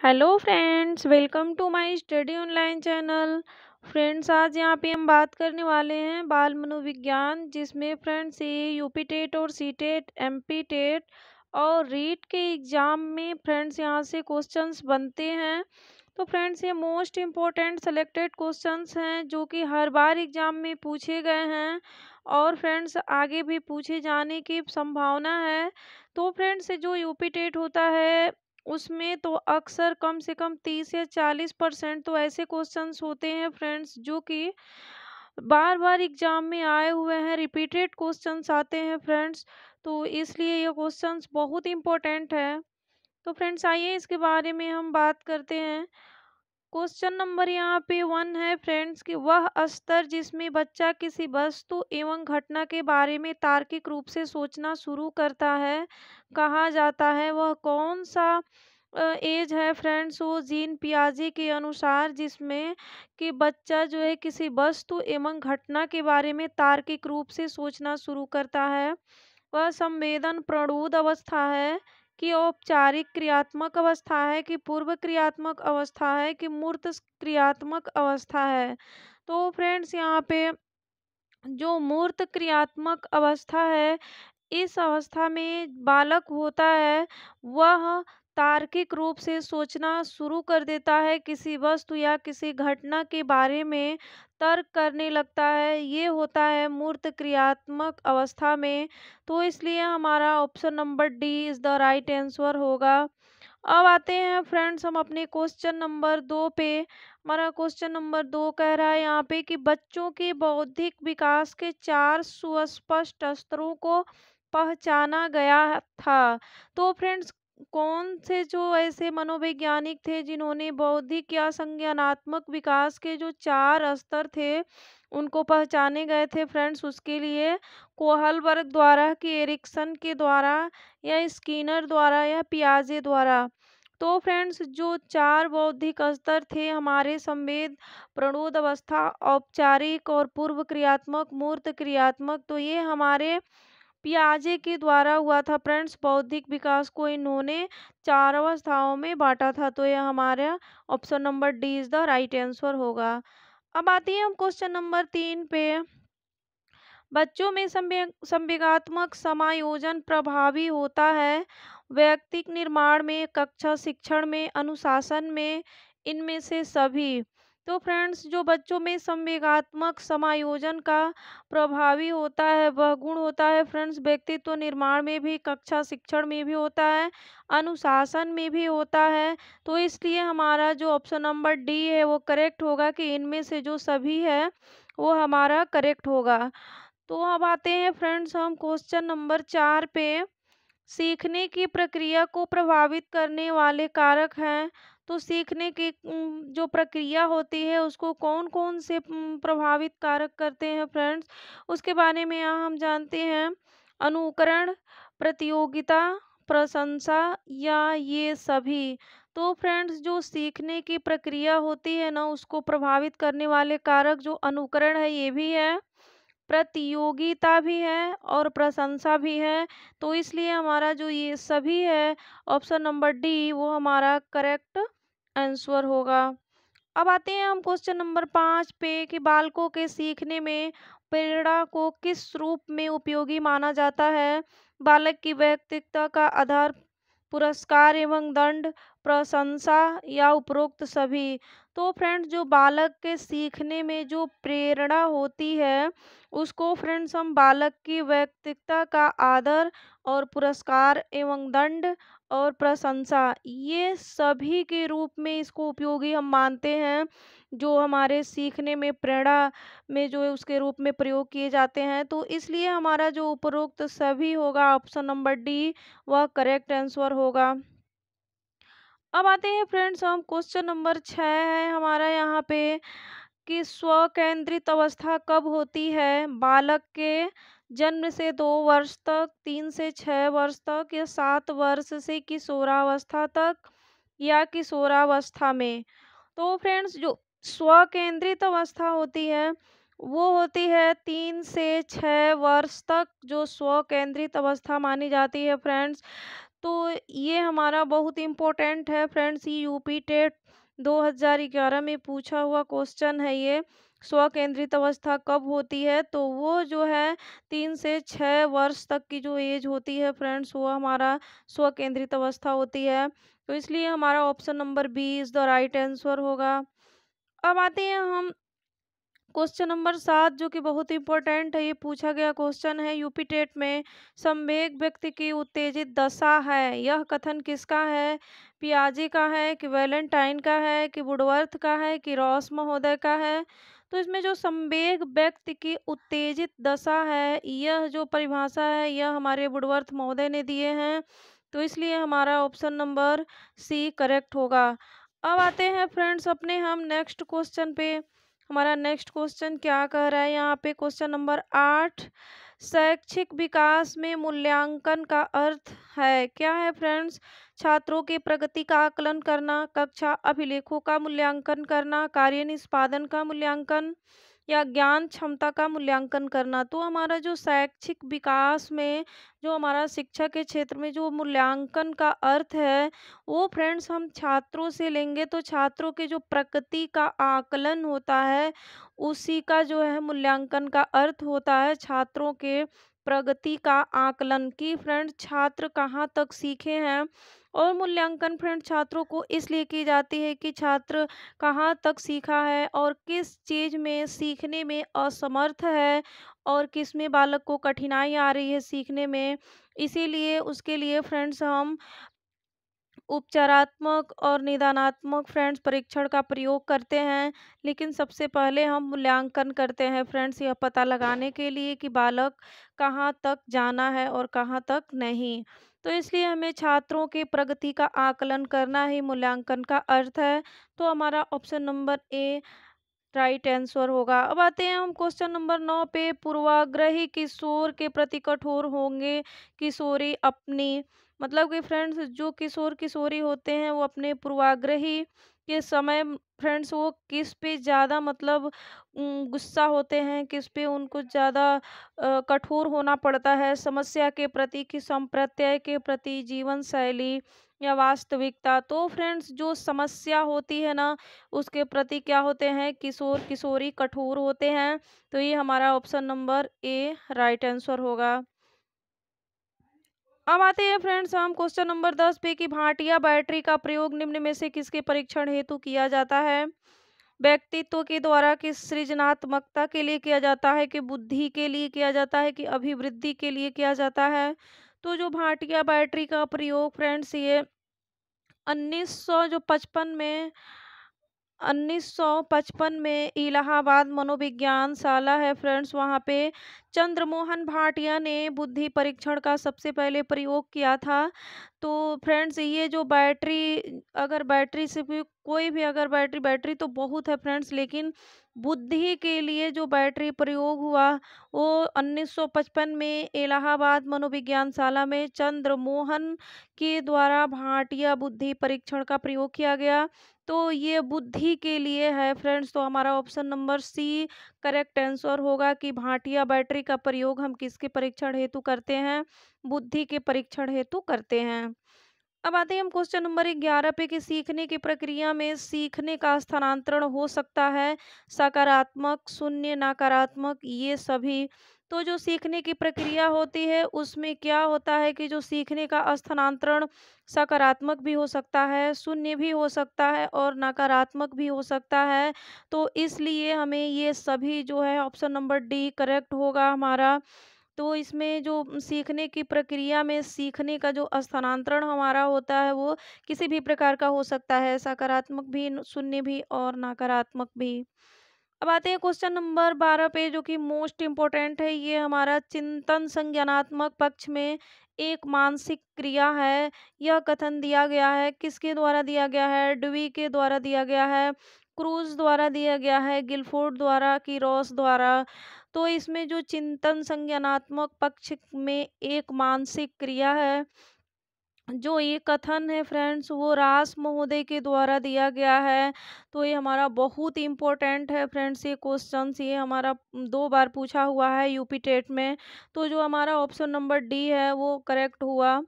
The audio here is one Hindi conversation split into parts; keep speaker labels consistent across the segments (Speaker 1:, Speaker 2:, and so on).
Speaker 1: Hello friends, welcome to my study online channel. Friends, आज यहाँ पे हम बात करने वाले हैं बाल मनोविज्ञान, जिसमें फ्रेंड्स ये यूपी टेट और सी टेट, एमपी टेट और रीट के एग्ज़ाम में फ्रेंड्स यहाँ से क्वेश्चंस बनते हैं। तो फ्रेंड्स, ये मोस्ट इम्पोर्टेंट सेलेक्टेड क्वेश्चंस हैं जो कि हर बार एग्ज़ाम में पूछे गए हैं और फ्रेंड्स आगे भी पूछे जाने की संभावना है। तो फ्रेंड्स, जो यूपी टेट होता है उसमें तो अक्सर कम से कम 30 या 40% तो ऐसे क्वेश्चंस होते हैं फ्रेंड्स जो कि बार बार एग्जाम में आए हुए हैं, रिपीटेड क्वेश्चंस आते हैं फ्रेंड्स। तो इसलिए ये क्वेश्चंस बहुत इंपॉर्टेंट है। तो फ्रेंड्स, आइए इसके बारे में हम बात करते हैं। क्वेश्चन नंबर यहाँ पे 1 है फ्रेंड्स कि वह स्तर जिसमें बच्चा किसी वस्तु एवं घटना के बारे में तार्किक रूप से सोचना शुरू करता है, कहा जाता है वह कौन सा एज है फ्रेंड्स। वो जीन पियाजे के अनुसार जिसमें कि बच्चा जो है किसी वस्तु एवं घटना के बारे में तार्किक रूप से सोचना शुरू करता है, वह संवेदन प्रौढ़ अवस्था है कि औपचारिक क्रियात्मक अवस्था है कि पूर्व क्रियात्मक अवस्था है कि मूर्त क्रियात्मक अवस्था है। तो फ्रेंड्स, यहाँ पे जो मूर्त क्रियात्मक अवस्था है, इस अवस्था में बालक होता है, वह तार्किक रूप से सोचना शुरू कर देता है, किसी वस्तु या किसी घटना के बारे में तर्क करने लगता है। ये होता है मूर्त क्रियात्मक अवस्था में। तो इसलिए हमारा option number D is the right answer होगा। अब आते हैं फ्रेंड्स हम अपने क्वेश्चन नंबर 2 पे। हमारा क्वेश्चन नंबर 2 कह रहा है यहाँ पे कि बच्चों के बौद्धिक विकास के 4 सुस्पष्ट स्तरों को पहचाना गया था। तो फ्रेंड्स, कौन से जो ऐसे मनोवैज्ञानिक थे जिन्होंने बौद्धिक या संज्ञानात्मक विकास के जो 4 स्तर थे उनको पहचाने गए थे फ्रेंड्स। उसके लिए कोहलबर्ग द्वारा कि एरिक्सन के द्वारा या स्किनर द्वारा या पियाजे द्वारा। तो फ्रेंड्स, जो 4 बौद्धिक स्तर थे हमारे संवेद, प्रौढ़ अवस्था, औपचारिक और पूर्व क्रियात्मक, मूर्त क्रियात्मक, तो ये हमारे पियाजे के द्वारा हुआ था फ्रेंड्स। बौद्धिक विकास को इन्होंने 4 अवस्थाओं में बांटा था। तो ये हमारा option number D is the right answer होगा। अब आती है हम क्वेश्चन नंबर 3 पे। बच्चों में संवेगात्मक समायोजन प्रभावी होता है व्यक्तिक निर्माण में, कक्षा शिक्षण में, अनुशासन में, इनमें से सभी। तो फ्रेंड्स, जो बच्चों में संवेगात्मक समायोजन का प्रभावी होता है वह गुण होता है फ्रेंड्स व्यक्तित्व निर्माण में भी, कक्षा शिक्षण में भी होता है, अनुशासन में भी होता है। तो इसलिए हमारा जो ऑप्शन नंबर डी है वो करेक्ट होगा कि इनमें से जो सभी है वो हमारा करेक्ट होगा। तो अब आते हैं फ्रेंड्स हम क्वेश्चन नंबर 4 पे। सीखने की प्रक्रिया को प्रभावित करने वाले कारक हैं। तो सीखने की जो प्रक्रिया होती है उसको कौन कौन से प्रभावित कारक करते हैं फ्रेंड्स, उसके बारे में यहाँ हम जानते हैं। अनुकरण, प्रतियोगिता, प्रशंसा या ये सभी। तो फ्रेंड्स, जो सीखने की प्रक्रिया होती है ना उसको प्रभावित करने वाले कारक जो अनुकरण है ये भी है, प्रतियोगिता भी है और प्रशंसा भी है। तो इसलिए हमारा जो ये सभी है ऑप्शन नंबर डी वो हमारा करेक्ट आंसर होगा। अब आते हैं हम क्वेश्चन नंबर 5 पे कि बालकों के सीखने में प्रेरणा को किस रूप में उपयोगी माना जाता है। बालक की व्यक्तित्व का आधार, पुरस्कार एवं दंड, प्रशंसा या उपरोक्त सभी। तो फ्रेंड्स, जो बालक के सीखने में जो प्रेरणा होती है उसको फ्रेंड्स हम बालक की व्यक्तित्व का आदर और पुरस्कार एवं दंड और प्रशंसा ये सभी के रूप में इसको उपयोगी हम मानते हैं। जो हमारे सीखने में प्रेरणा में जो है उसके रूप में प्रयोग किए जाते हैं। तो इसलिए हमारा जो उपरोक्त सभी होगा ऑप्शन नंबर डी वह करेक्ट आंसर होगा। अब आते हैं फ्रेंड्स हम क्वेश्चन नंबर 6 है हमारा यहाँ पे कि स्व केंद्रित अवस्था कब होती है। बालक के जन्म से 2 वर्ष तक, 3 से 6 वर्ष तक या 7 वर्ष से किशोरावस्था तक या किशोरावस्था में। तो फ्रेंड्स, जो स्व केंद्रित अवस्था होती है वो होती है 3 से 6 वर्ष तक, जो स्व केंद्रित अवस्था मानी जाती है फ्रेंड्स। तो ये हमारा बहुत इम्पोर्टेंट है फ्रेंड्स, ये यूपी टेट 2011 में पूछा हुआ क्वेश्चन है ये। स्वकेंद्रित अवस्था कब होती है? तो वो जो है 3 से 6 वर्ष तक की जो एज होती है फ्रेंड्स, वो हमारा स्वकेंद्रित अवस्था होती है। तो इसलिए हमारा option number B is the right answer होगा। अब आते हैं हम क्वेश्चन नंबर 7, जो कि बहुत इंपॉर्टेंट है। ये पूछा गया क्वेश्चन है यूपी टेट में। संवेग व्यक्ति की उत्तेजित दशा है, यह कथन किसका है? पियाजे का है कि वैलेंटाइन का है कि वुडवर्थ का है कि रॉस महोदय का है? तो इसमें जो संवेग व्यक्ति की उत्तेजित दशा है, यह जो परिभाषा है यह हमारे वुडवर्थ महोदय ने दिए हैं। तो इसलिए हमारा ऑप्शन नंबर सी करेक्ट होगा। अब आते हैं फ्रेंड्स अपने हम नेक्स्ट क्वेश्चन पे। हमारा नेक्स्ट क्वेश्चन क्या कह रहा है यहाँ पे, क्वेश्चन नंबर 8। शैक्षिक विकास में मूल्यांकन का अर्थ है, क्या है फ्रेंड्स? छात्रों की प्रगति का आकलन करना, कक्षा अभिलेखों का मूल्यांकन करना, कार्य निष्पादन का मूल्यांकन या ज्ञान क्षमता का मूल्यांकन करना। तो हमारा जो शैक्षिक विकास में, जो हमारा शिक्षा के क्षेत्र में जो मूल्यांकन का अर्थ है, वो फ्रेंड्स हम छात्रों से लेंगे। तो छात्रों के जो प्रगति का आकलन होता है, उसी का जो है मूल्यांकन का अर्थ होता है छात्रों के प्रगति का आकलन, कि फ्रेंड्स छात्र कहाँ तक सीखे हैं। और मूल्यांकन फ्रेंड छात्रों को इसलिए की जाती है कि छात्र कहाँ तक सीखा है और किस चीज़ में सीखने में असमर्थ है और किस में बालक को कठिनाई आ रही है सीखने में। इसीलिए उसके लिए फ्रेंड्स हम उपचारात्मक और निदानात्मक फ्रेंड्स परीक्षण का प्रयोग करते हैं। लेकिन सबसे पहले हम मूल्यांकन करते हैं फ्रेंड्स, यह पता लगाने के लिए कि बालक कहाँ तक जाना है और कहाँ तक नहीं। तो इसलिए हमें छात्रों की प्रगति का आकलन करना ही मूल्यांकन का अर्थ है। तो हमारा option number A right answer होगा। अब आते हैं हम क्वेश्चन नंबर 9 पे। पूर्वाग्रही किशोर के प्रति कठोर होंगे किशोरी अपनी, मतलब कि फ्रेंड्स जो किशोर किशोरी होते हैं वो अपने पूर्वाग्रही के समय फ्रेंड्स वो किस पे ज़्यादा मतलब गुस्सा होते हैं, किस पे उनको ज़्यादा कठोर होना पड़ता है, समस्या के प्रति कि संप्रत्यय के प्रति, जीवन शैली या वास्तविकता। तो फ्रेंड्स जो समस्या होती है ना, उसके प्रति क्या होते हैं, किशोर किशोरी कठोर होते हैं। तो ये हमारा option number A right answer होगा। अब आते हैं फ्रेंड्स हम क्वेश्चन नंबर 10 पे कि भाटिया बैटरी का प्रयोग निम्न में से किसके परीक्षण हेतु किया जाता है? व्यक्तित्व के द्वारा, कि सृजनात्मकता के लिए किया जाता है, कि बुद्धि के लिए किया जाता है, कि अभिवृद्धि के लिए किया जाता है? तो जो भाटिया बैटरी का प्रयोग फ्रेंड्स ये 1955 में इलाहाबाद मनोविज्ञानशाला है फ्रेंड्स, वहाँ पे चंद्रमोहन भाटिया ने बुद्धि परीक्षण का सबसे पहले प्रयोग किया था। तो फ्रेंड्स ये जो बैटरी, अगर बैटरी से भी कोई भी अगर बैटरी बैटरी तो बहुत है फ्रेंड्स, लेकिन बुद्धि के लिए जो बैटरी प्रयोग हुआ वो 1955 में इलाहाबाद मनोविज्ञानशाला में चंद्रमोहन के द्वारा भाटिया बुद्धि परीक्षण का प्रयोग किया गया। तो ये बुद्धि के लिए है फ्रेंड्स। तो हमारा option number C correct answer होगा कि भाटिया बैटरी का प्रयोग हम किसके परीक्षण हेतु करते हैं? बुद्धि के परीक्षण हेतु करते हैं। अब आते हैं हम क्वेश्चन नंबर 11 पे कि सीखने की प्रक्रिया में सीखने का स्थानांतरण हो सकता है सकारात्मक, शून्य, नकारात्मक, ये सभी। तो जो सीखने की प्रक्रिया होती है उसमें क्या होता है कि जो सीखने का स्थानांतरण सकारात्मक भी हो सकता है, शून्य भी हो सकता है और नकारात्मक भी हो सकता है। तो इसलिए हमें ये सभी जो है ऑप्शन नंबर डी करेक्ट होगा हमारा। तो इसमें जो सीखने की प्रक्रिया में सीखने का जो स्थानांतरण हमारा होता है वो किसी भी प्रकार का हो सकता है, सकारात्मक भी, शून्य भी और नकारात्मक भी। अब आते हैं क्वेश्चन नंबर 12 पे, जो कि मोस्ट इम्पोर्टेंट है। ये हमारा चिंतन संज्ञानात्मक पक्ष में एक मानसिक क्रिया है। यह कथन दिया गया है, किसके द्वारा दिया गया है? डुवी के द्वारा दिया गया है, क्रूज द्वारा दिया गया है, गिलफोर्ड द्वारा कि रॉस द्वारा? तो इसमें जो चिंतन संज्ञानात्मक पक्ष में एक मानसिक क्रिया है, जो ये कथन है फ्रेंड्स वो रास महोदय के द्वारा दिया गया है। तो ये हमारा बहुत इम्पोर्टेंट है फ्रेंड्स, ये क्वेश्चंस ये हमारा 2 बार पूछा हुआ है यूपी टेट में। तो जो हमारा ऑप्शन नंबर डी है वो करेक्ट हुआ।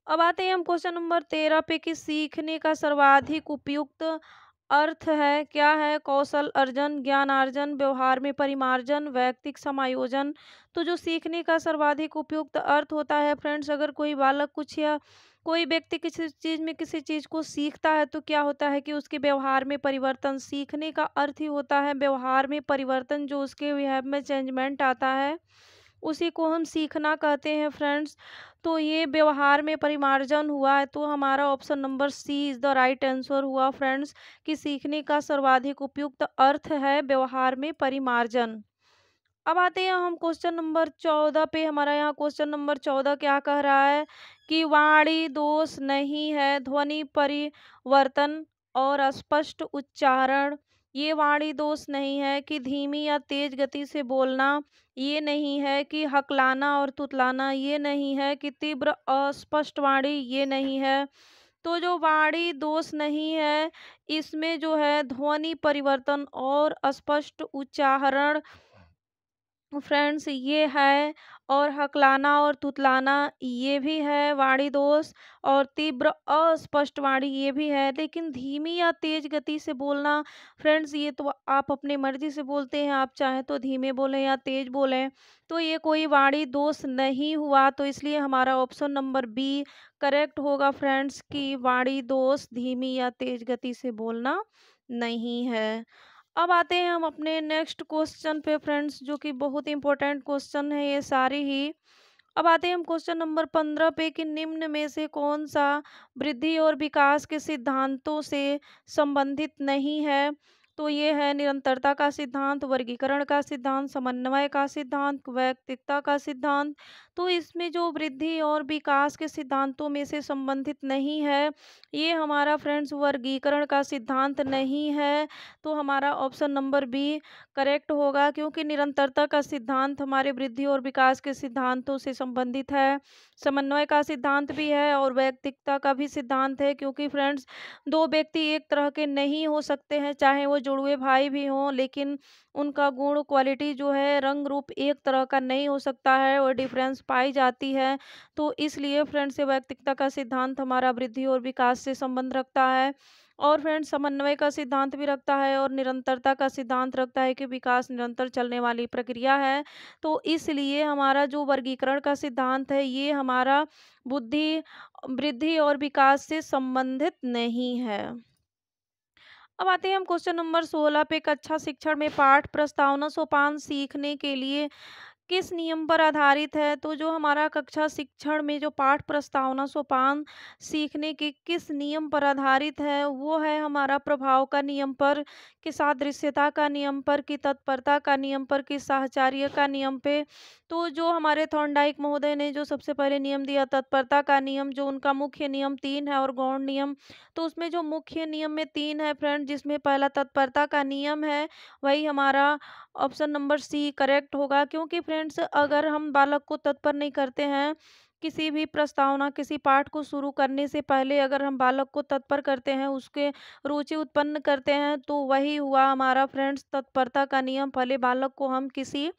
Speaker 1: अब आते हैं हम क्वेश्चन नंबर 13 पे कि सीखने का सर्वाधिक उपयुक्त अर्थ है क्या है? कौशल अर्जन, ज्ञानार्जन, व्यवहार में परिमार्जन, वैयक्तिक समायोजन। तो जो सीखने का सर्वाधिक उपयुक्त अर्थ होता है फ्रेंड्स, अगर कोई बालक कुछ या कोई व्यक्ति किसी चीज़ में किसी चीज़ को सीखता है तो क्या होता है कि उसके व्यवहार में परिवर्तन। सीखने का अर्थ ही होता है व्यवहार में परिवर्तन, जो उसके बिहेव में चेंजमेंट आता है उसी को हम सीखना कहते हैं फ्रेंड्स। तो ये व्यवहार में परिमार्जन हुआ है, तो हमारा option number C is the right answer हुआ फ्रेंड्स, कि सीखने का सर्वाधिक उपयुक्त अर्थ है व्यवहार में परिमार्जन। अब आते हैं हम क्वेश्चन नंबर 14 पे। हमारा यहाँ क्वेश्चन नंबर 14 क्या कह रहा है कि वाणी दोष नहीं है, ध्वनि परिवर्तन और अस्पष्ट उच्चारण। ये वाणी दोष नहीं है कि धीमी या तेज गति से बोलना, ये नहीं है कि हकलाना और तुतलाना, ये नहीं है कि तीव्र अस्पष्ट वाणी, ये नहीं है। तो जो वाणी दोष नहीं है, इसमें जो है ध्वनि परिवर्तन और अस्पष्ट उच्चारण फ्रेंड्स ये है, और हकलाना और तुतलाना ये भी है वाणी दोष, और तीव्र अस्पष्ट वाणी ये भी है। लेकिन धीमी या तेज गति से बोलना फ्रेंड्स, ये तो आप अपनी मर्जी से बोलते हैं, आप चाहें तो धीमे बोलें या तेज बोलें, तो ये कोई वाणी दोष नहीं हुआ। तो इसलिए हमारा ऑप्शन नंबर बी करेक्ट होगा फ्रेंड्स, कि वाणी दोष धीमी या तेज गति से बोलना नहीं है। अब आते हैं हम अपने नेक्स्ट क्वेश्चन पे फ्रेंड्स, जो कि बहुत इंपॉर्टेंट क्वेश्चन है ये सारी ही। अब आते हैं हम क्वेश्चन नंबर 15 पे कि निम्न में से कौन सा वृद्धि और विकास के सिद्धांतों से संबंधित नहीं है? तो ये है निरंतरता का सिद्धांत, वर्गीकरण का सिद्धांत, समन्वय का सिद्धांत, वैयक्तिकता का सिद्धांत। तो इसमें जो वृद्धि और विकास के सिद्धांतों में से संबंधित नहीं है, ये हमारा फ्रेंड्स वर्गीकरण का सिद्धांत नहीं है। तो हमारा ऑप्शन नंबर बी करेक्ट होगा, क्योंकि निरंतरता का सिद्धांत हमारे वृद्धि और विकास के सिद्धांतों से संबंधित है। समन्वय का सिद्धांत भी है और वैयक्तिकता का भी सिद्धांत है, क्योंकि फ्रेंड्स दो व्यक्ति एक तरह के नहीं हो सकते हैं, चाहे वो जुड़वे भाई भी हों, लेकिन उनका गुण क्वालिटी जो है रंग रूप एक तरह का नहीं हो सकता है और डिफरेंस पाई जाती है। तो इसलिए फ्रेंड्स ये वैयक्तिकता का सिद्धांत हमारा वृद्धि और विकास से संबंध रखता है, और फ्रेंड्स समन्वय का सिद्धांत भी रखता है, और निरंतरता का सिद्धांत रखता है कि विकास निरंतर चलने वाली प्रक्रिया है। तो इसलिए हमारा जो वर्गीकरण का सिद्धांत है, ये हमारा बुद्धि वृद्धि और विकास से संबंधित नहीं है। अब आते हैं हम क्वेश्चन नंबर 16 पे। कक्षा शिक्षण में पाठ प्रस्तावना सोपान सीखने के लिए किस नियम पर आधारित है? तो जो हमारा कक्षा शिक्षण में जो पाठ प्रस्तावना सोपान सीखने के किस नियम पर आधारित है, वो है हमारा प्रभाव का नियम पर, कि सादृश्यता का नियम पर, कि तत्परता का नियम पर, कि साहचर्य का नियम पे। तो जो हमारे थॉर्नडाइक महोदय ने जो सबसे पहले नियम दिया तत्परता का नियम, जो उनका मुख्य नियम 3 है और गौण नियम, तो उसमें जो मुख्य नियम में 3 है फ्रेंड, जिसमें पहला तत्परता का नियम है, वही हमारा ऑप्शन नंबर सी करेक्ट होगा। क्योंकि फ्रेंड्स अगर हम बालक को तत्पर नहीं करते हैं, किसी भी प्रस्तावना किसी पाठ को शुरू करने से पहले अगर हम बालक को तत्पर करते हैं, उसके रुचि उत्पन्न करते हैं, तो वही हुआ हमारा फ्रेंड्स तत्परता का नियम। पहले बालक को हम किसी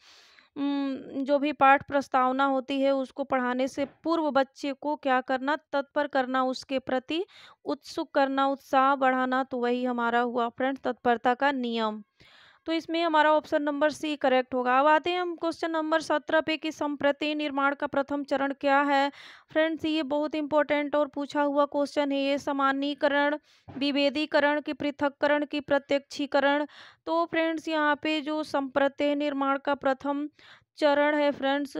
Speaker 1: जो भी पाठ प्रस्तावना होती है उसको पढ़ाने से पूर्व बच्चे को क्या करना, तत्पर करना, उसके प्रति उत्सुक करना, उत्साह बढ़ाना, तो वही हमारा हुआ फ्रेंड्स तत्परता का नियम। तो इसमें हमारा ऑप्शन नंबर सी करेक्ट होगा। अब आते हैं हम क्वेश्चन नंबर 17 पे कि संप्रति निर्माण का प्रथम चरण क्या है? फ्रेंड्स ये बहुत इंपॉर्टेंट और पूछा हुआ क्वेश्चन है ये। सामान्यीकरण, विभेदीकरण, की पृथक्करण, की प्रत्यक्षीकरण। तो फ्रेंड्स यहाँ पे जो संप्रति निर्माण का प्रथम चरण है फ्रेंड्स,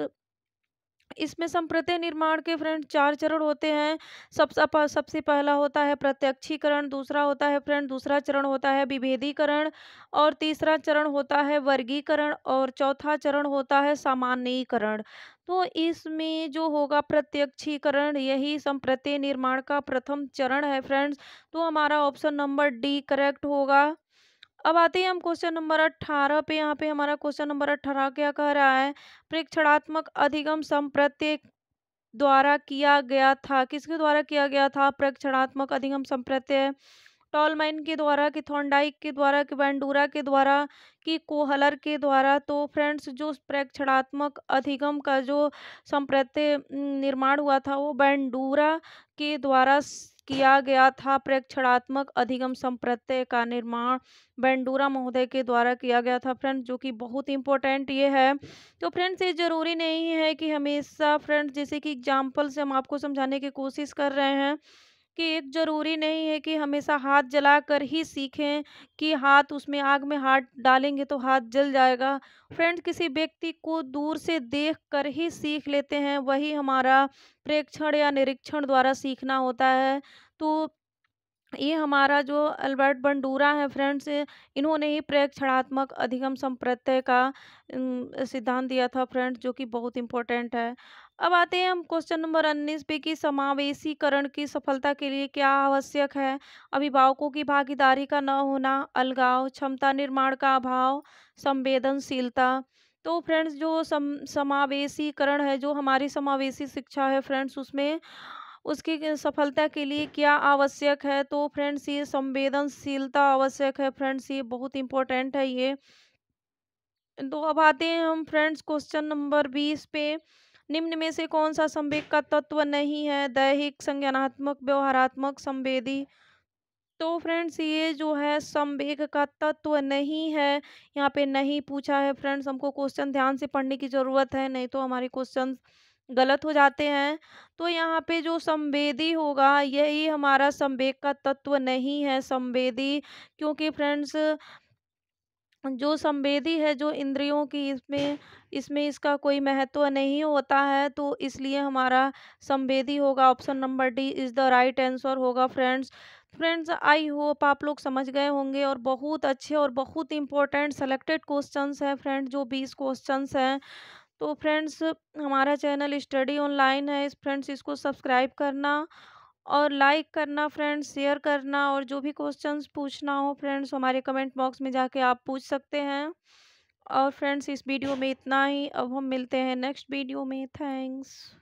Speaker 1: इसमें संप्रत्यय निर्माण के फ्रेंड 4 चरण होते हैं। सबसे पहला होता है प्रत्यक्षीकरण, दूसरा होता है फ्रेंड, दूसरा चरण होता है विभेदीकरण, और तीसरा चरण होता है वर्गीकरण, और चौथा चरण होता है सामान्यीकरण। तो इसमें जो होगा प्रत्यक्षीकरण, यही संप्रत्यय निर्माण का प्रथम चरण है फ्रेंड्स। तो हमारा ऑप्शन नंबर डी करेक्ट होगा। अब आते हैं हम क्वेश्चन नंबर 18 पे। यहाँ पे हमारा क्वेश्चन नंबर 18 क्या कह रहा है? प्रेक्षणात्मक अधिगम संप्रत्यय द्वारा किया गया था। किसके द्वारा किया गया था? प्रेक्षणात्मक अधिगम संप्रत्यय टॉलमाइन के द्वारा, कि थॉर्नडाइक के द्वारा, कि बैंडूरा के द्वारा, कि कोहलर के द्वारा। तो फ्रेंड्स जो प्रेक्षणात्मक अधिगम का जो संप्रत्यय निर्माण हुआ था वो बैंडूरा के द्वारा किया गया था। प्रेक्षणात्मक अधिगम संप्रत्यय का निर्माण बैंडूरा महोदय के द्वारा किया गया था फ्रेंड्स, जो कि बहुत इंपॉर्टेंट ये है। तो फ्रेंड्स ये ज़रूरी नहीं है कि हमेशा फ्रेंड्स, जैसे कि एग्जाम्पल से हम आपको समझाने की कोशिश कर रहे हैं कि एक ज़रूरी नहीं है कि हमेशा हाथ जलाकर ही सीखें, कि हाथ उसमें आग में हाथ डालेंगे तो हाथ जल जाएगा। फ्रेंड्स किसी व्यक्ति को दूर से देख कर ही सीख लेते हैं, वही हमारा प्रेक्षण या निरीक्षण द्वारा सीखना होता है। तो ये हमारा जो अल्बर्ट बंडूरा है फ्रेंड्स, इन्होंने ही प्रेक्षणात्मक अधिगम संप्रत्यय का सिद्धांत दिया था फ्रेंड्स, जो कि बहुत इम्पोर्टेंट है। अब आते हैं हम क्वेश्चन नंबर 19 पे, कि समावेशीकरण की सफलता के लिए क्या आवश्यक है? अभिभावकों की भागीदारी का न होना, अलगाव, क्षमता निर्माण का अभाव, संवेदनशीलता। तो फ्रेंड्स जो समावेशीकरण है, जो हमारी समावेशी शिक्षा है फ्रेंड्स, उसमें उसकी सफलता के लिए क्या आवश्यक है? तो फ्रेंड्स ये संवेदनशीलता आवश्यक है फ्रेंड्स, ये बहुत इंपॉर्टेंट है ये। तो अब आते हैं हम फ्रेंड्स क्वेश्चन नंबर 20 पे। निम्न में से कौन सा संवेग का तत्व नहीं है? दैहिक, संज्ञानात्मक, व्यवहारात्मक, संवेदी। तो फ्रेंड्स ये जो है संवेग का तत्व नहीं है, यहाँ पे नहीं पूछा है फ्रेंड्स। हमको क्वेश्चन ध्यान से पढ़ने की ज़रूरत है, नहीं तो हमारे क्वेश्चन गलत हो जाते हैं। तो यहाँ पे जो संवेदी होगा, यही हमारा संवेग का तत्व नहीं है, संवेदी। क्योंकि फ्रेंड्स जो संवेदी है, जो इंद्रियों की, इसमें इसमें इसका कोई महत्व नहीं होता है, तो इसलिए हमारा संवेदी होगा। Option number D is the right answer होगा फ्रेंड्स। फ्रेंड्स आई होप आप लोग समझ गए होंगे, और बहुत अच्छे और बहुत इंपॉर्टेंट सेलेक्टेड क्वेश्चंस हैं फ्रेंड्स, जो 20 क्वेश्चंस हैं। तो फ्रेंड्स हमारा चैनल स्टडी ऑनलाइन है, इस फ्रेंड्स इसको सब्सक्राइब करना और लाइक करना फ्रेंड्स, शेयर करना, और जो भी क्वेश्चंस पूछना हो फ्रेंड्स हमारे कमेंट बॉक्स में जाके आप पूछ सकते हैं। और फ्रेंड्स इस वीडियो में इतना ही, अब हम मिलते हैं नेक्स्ट वीडियो में। थैंक्स।